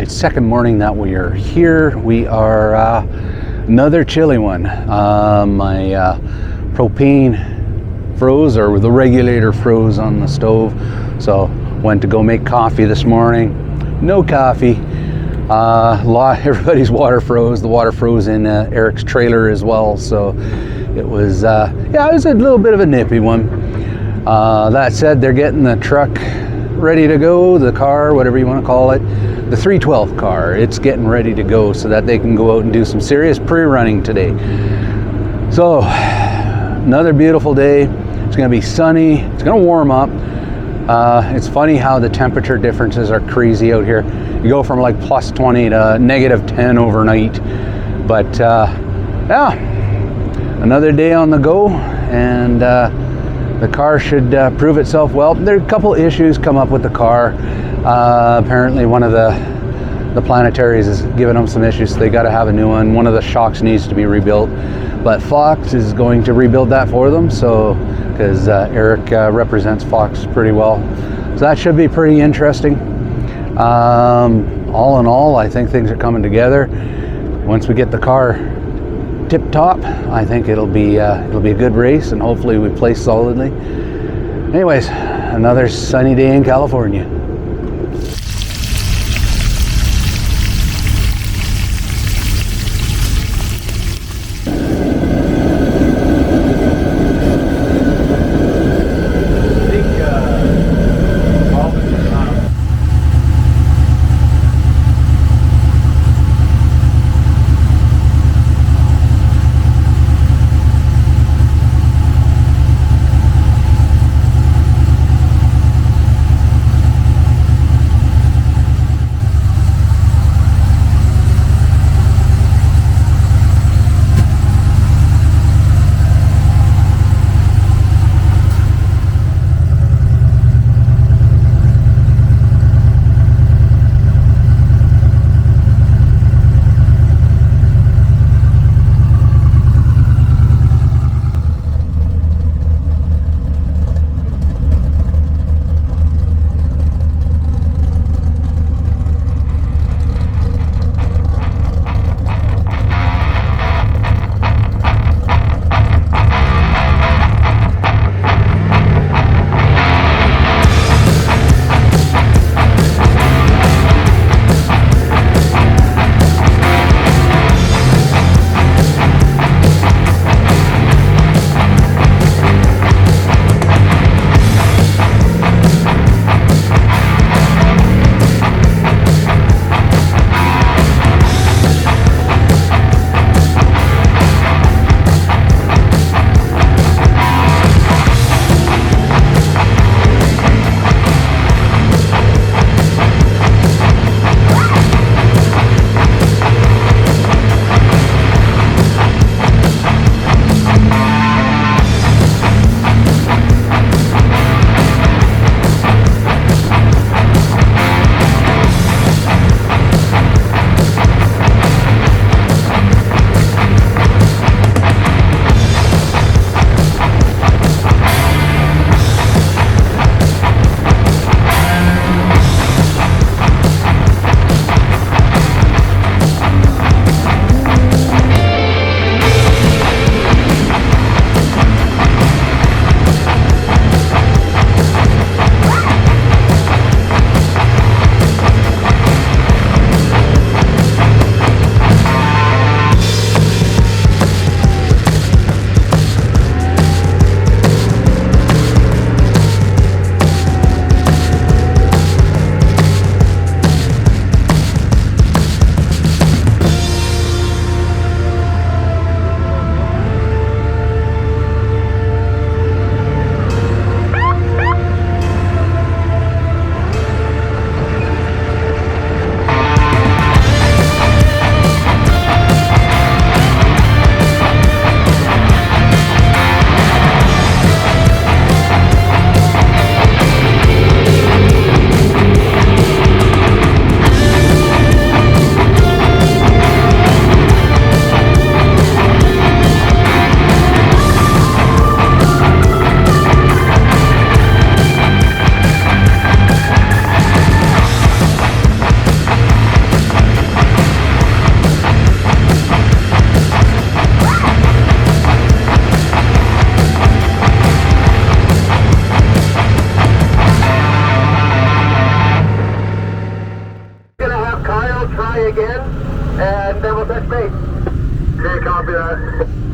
second morning that we are here. We are another chilly one. My propane froze, or the regulator froze on the stove, so went to go make coffee this morning. No coffee. Everybody's water froze. The water froze in Eric's trailer as well, so it was it was a little bit of a nippy one. That said, they're getting the truck ready to go, the car, whatever you want to call it, the 312 car. It's getting ready to go so that they can go out and do some serious pre-running today. So another beautiful day. It's going to be sunny. It's going to warm up. It's funny how the temperature differences are crazy out here. You go from like plus 20 to negative 10 overnight. But yeah, another day on the go, and the car should prove itself well. There are a couple issues come up with the car. Apparently one of the planetaries is giving them some issues, so they got to have a new one. One of the shocks needs to be rebuilt, but Fox is going to rebuild that for them, so because Eric represents Fox pretty well, so that should be pretty interesting. All in all, I think things are coming together. Once we get the car tip top, I think it'll be a good race, and hopefully we place solidly. Anyways, another sunny day in California.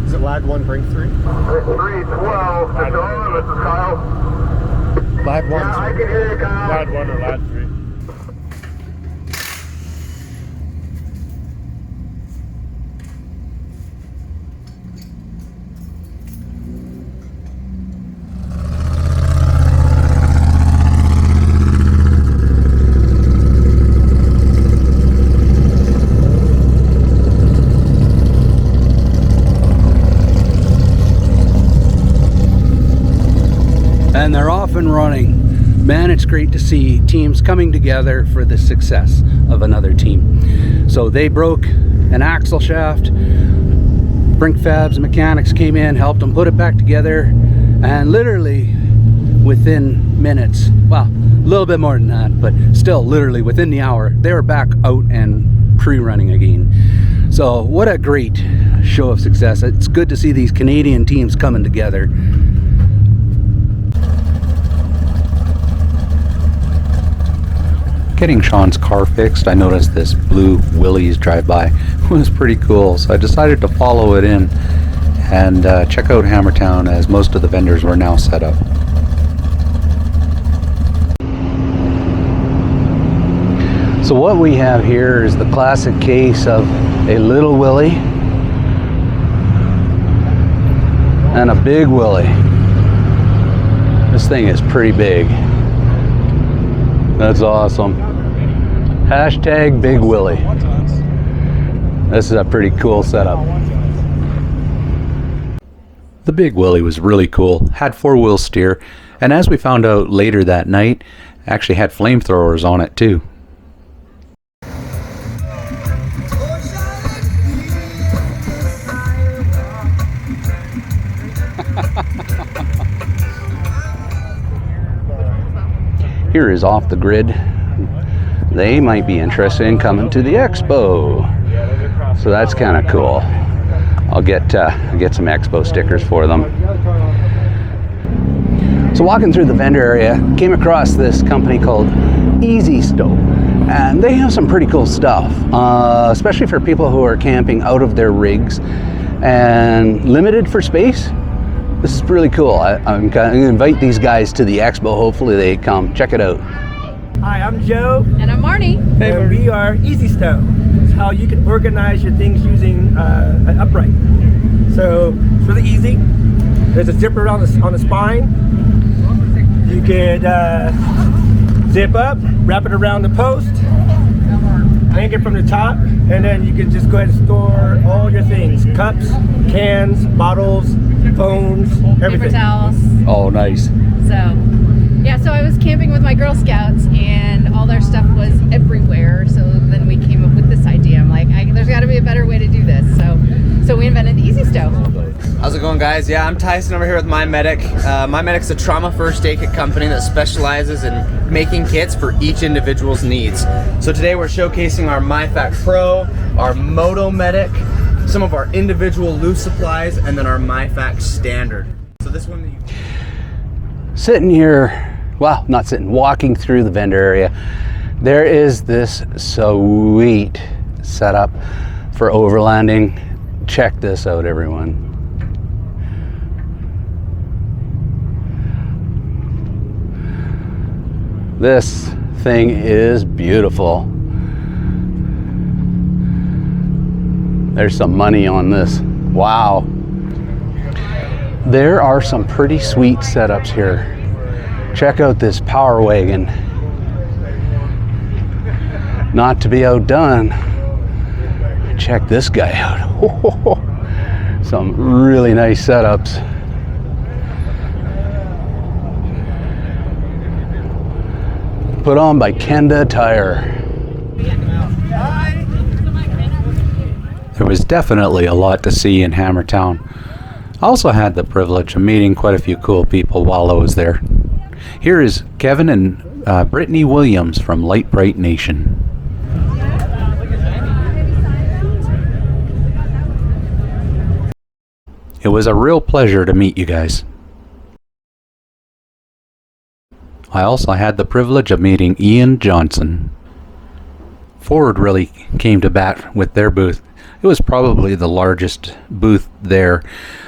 Is it Lad 1, Brink 3? 312, this is Kyle. Lad 1. Yeah, I can hear you, Kyle. Lad 1 or Lad 3? And they're off and running. Man, it's great to see teams coming together for the success of another team. So they broke an axle shaft. Brink Fabs mechanics came in, helped them put it back together, and literally within minutes, well, a little bit more than that, but still literally within the hour, they were back out and pre-running again. So what a great show of success. It's good to see these Canadian teams coming together. Getting Sean's car fixed, I noticed this blue Willys drive by. It was pretty cool, so I decided to follow it in and check out Hammertown, as most of the vendors were now set up. So what we have here is the classic case of a little Willy and a big Willy. This thing is pretty big. That's awesome. Hashtag Big Willy. This is a pretty cool setup. The Big Willy was really cool, had 4-wheel steer, and as we found out later that night, actually had flamethrowers on it too. Here is Off the Grid. They might be interested in coming to the Expo, so that's kind of cool. I'll get some Expo stickers for them. So walking through the vendor area, came across this company called Easy Stow, and they have some pretty cool stuff, especially for people who are camping out of their rigs and limited for space. This is really cool. I'm going to invite these guys to the Expo. Hopefully they come. Check it out. Hi, I'm Joe. And I'm Marnie. And we are Easy Stow. It's how you can organize your things using an upright. So it's really easy. There's a zipper on the spine. You could zip up, wrap it around the post, hang it from the top, and then you can just go ahead and store all your things: cups, cans, bottles, phones, everything. Paper towels. Oh, nice. So, yeah, so I was camping with my Girl Scouts and all their stuff was everywhere. So then we came up with this idea. I'm like, there's got to be a better way to do this. So we invented the Easy Stow. How's it going, guys? Yeah, I'm Tyson over here with My Medic. My Medic's a trauma first aid kit company that specializes in making kits for each individual's needs. So today we're showcasing our MyFac Pro, our Moto Medic, some of our individual loose supplies, and then our MyFac Standard. So this one that you... Sitting here, well, not sitting, walking through the vendor area, there is this sweet setup for overlanding. Check this out, everyone. This thing is beautiful. There's some money on this. Wow. There are some pretty sweet setups here. Check out this power wagon. Not to be outdone, check this guy out. Some really nice setups. Put on by Kenda Tire. There was definitely a lot to see in Hammertown. I also had the privilege of meeting quite a few cool people while I was there. Here is Kevin and Brittany Williams from Light Bright Nation. It was a real pleasure to meet you guys. I also had the privilege of meeting Ian Johnson. Ford really came to bat with their booth. It was probably the largest booth there.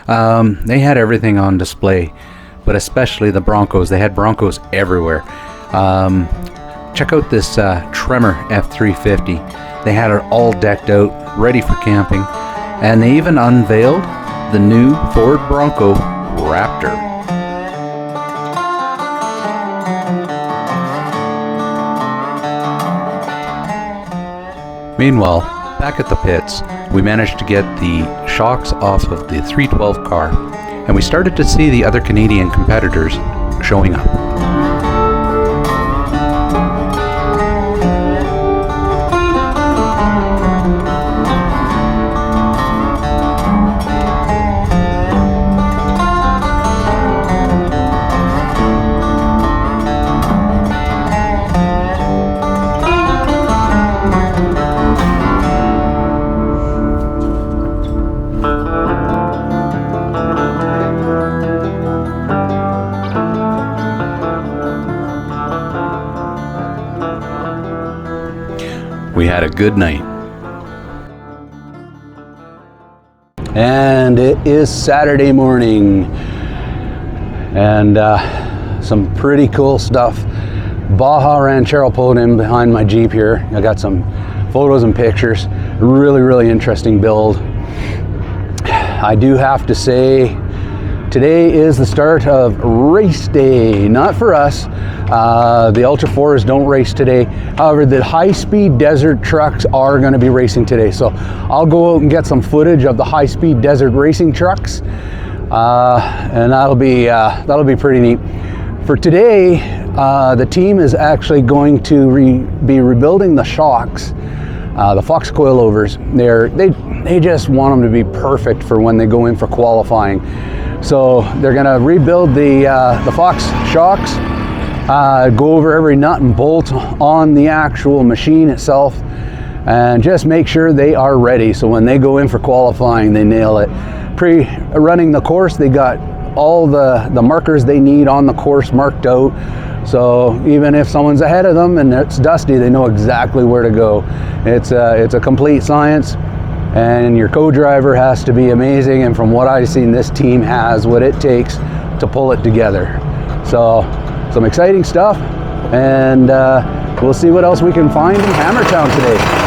They had everything on display, but especially the Broncos. They had Broncos everywhere. Check out this Tremor F350. They had it all decked out, ready for camping, and they even unveiled the new Ford Bronco Raptor. Meanwhile, back at the pits, we managed to get the shocks off of the 312 car, and we started to see the other Canadian competitors showing up. We had a good night. And it is Saturday morning, and some pretty cool stuff. Baja Ranchero pulled in behind my Jeep here. I got some photos and pictures. Really interesting build. I do have to say, today is the start of race day. Not for us. The Ultra 4s don't race today. However, the high-speed desert trucks are going to be racing today. So I'll go out and get some footage of the high-speed desert racing trucks, and that'll be pretty neat. For today, the team is actually going to be rebuilding the shocks, the Fox coilovers. They just want them to be perfect for when they go in for qualifying. So they're going to rebuild the Fox shocks, go over every nut and bolt on the actual machine itself, and just make sure they are ready. So when they go in for qualifying, they nail it. Pre-running the course, they got all the markers they need on the course marked out. So even if someone's ahead of them and it's dusty, they know exactly where to go. It's a complete science. And your co-driver has to be amazing, and from what I've seen, this team has what it takes to pull it together. So some exciting stuff, and we'll see what else we can find in Hammertown today.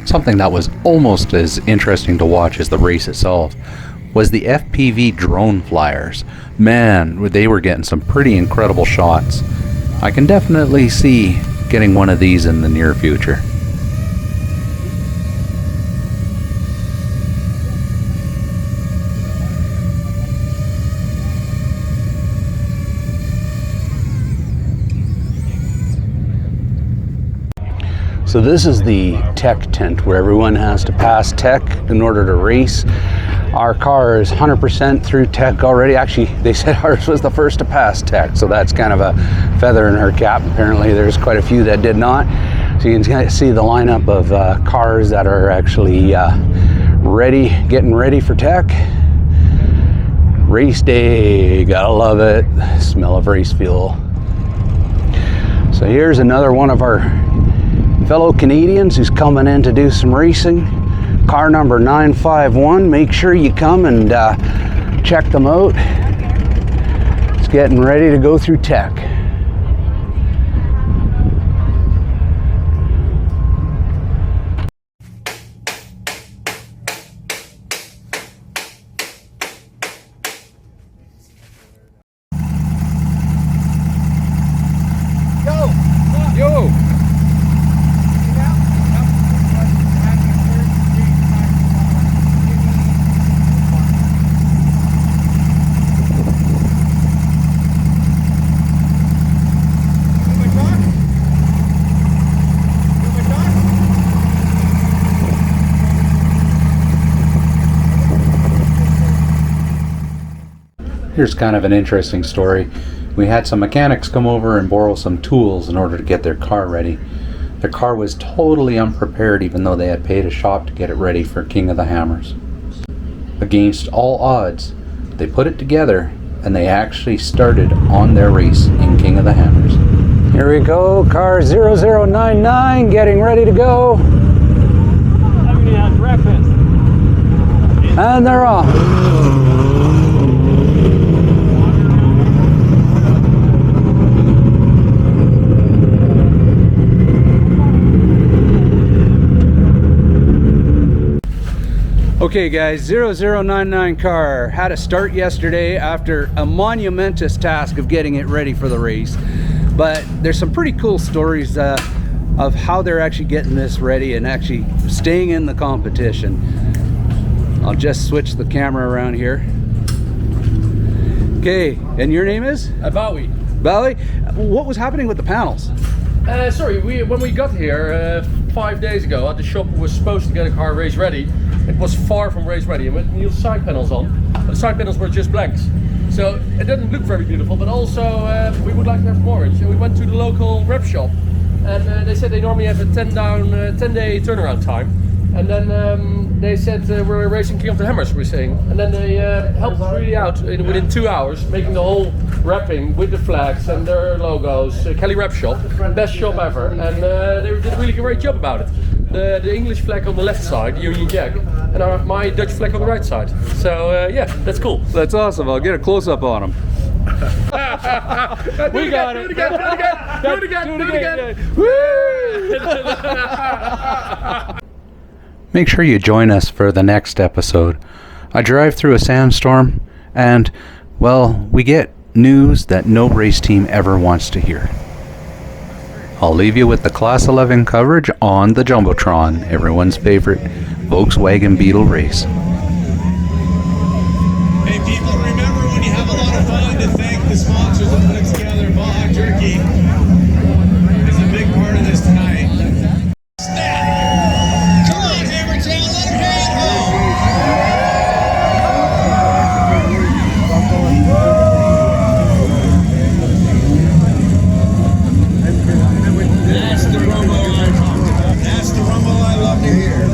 Something that was almost as interesting to watch as the race itself was the FPV drone flyers. Man, they were getting some pretty incredible shots. I can definitely see getting one of these in the near future. So this is the tech tent where everyone has to pass tech in order to race. Our car is 100% through tech already. Actually, they said ours was the first to pass tech, so that's kind of a feather in her cap. Apparently, there's quite a few that did not. So you can see the lineup of cars that are actually ready, getting ready for tech. Race day, gotta love it. Smell of race fuel. So here's another one of our fellow Canadians who's coming in to do some racing. Car number 951. Make sure you come and check them out. It's getting ready to go through tech. Yo! Here's kind of an interesting story. We had some mechanics come over and borrow some tools in order to get their car ready. Their car was totally unprepared, even though they had paid a shop to get it ready for King of the Hammers. Against all odds, they put it together and they actually started on their race in King of the Hammers. Here we go, car 0099 getting ready to go. And they're off. Okay guys, 0099 car had a start yesterday after a monumentous task of getting it ready for the race. But there's some pretty cool stories of how they're actually getting this ready and actually staying in the competition. I'll just switch the camera around here. Okay, and your name is? Bowie. Bowie? What was happening with the panels? Sorry, when we got here 5 days ago, at the shop was supposed to get a car race ready. It was far from race ready, and with new side panels on, but the side panels were just blanks. So it didn't look very beautiful, but also we would like to have more. So we went to the local rep shop, and they said they normally have a 10-day turnaround time. And then they said we're racing King of the Hammers, we're saying. And then they helped us really out within 2 hours, making the whole wrapping with the flags and their logos. Kelly Rep Shop, best shop ever. And they did a really great job about it. The English flag on the left side, Union Jack, and my Dutch flag on the right side. So yeah, that's cool. That's awesome. I'll get a close-up on them. We got it. Do it again. Woo! Make sure you join us for the next episode. I drive through a sandstorm and, well, we get news that no race team ever wants to hear. I'll leave you with the Class 11 coverage on the Jumbotron, everyone's favorite Volkswagen Beetle race. Hey people, remember when you have a lot of fun to thank the sponsors of putting together Bog Jerky is a big part of this tonight. Snap! Come on, Hammertown, let them hear it home! That's the rumble I talked about. That's the rumble I love to hear.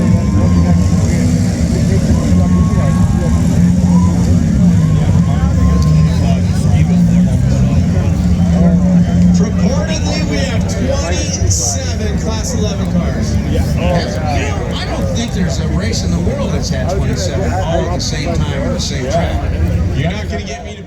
Reportedly, we have 27 Class 11 cars. I don't think there's a race in the world that's had 27 all at the same time on the same track. You're not going to get me to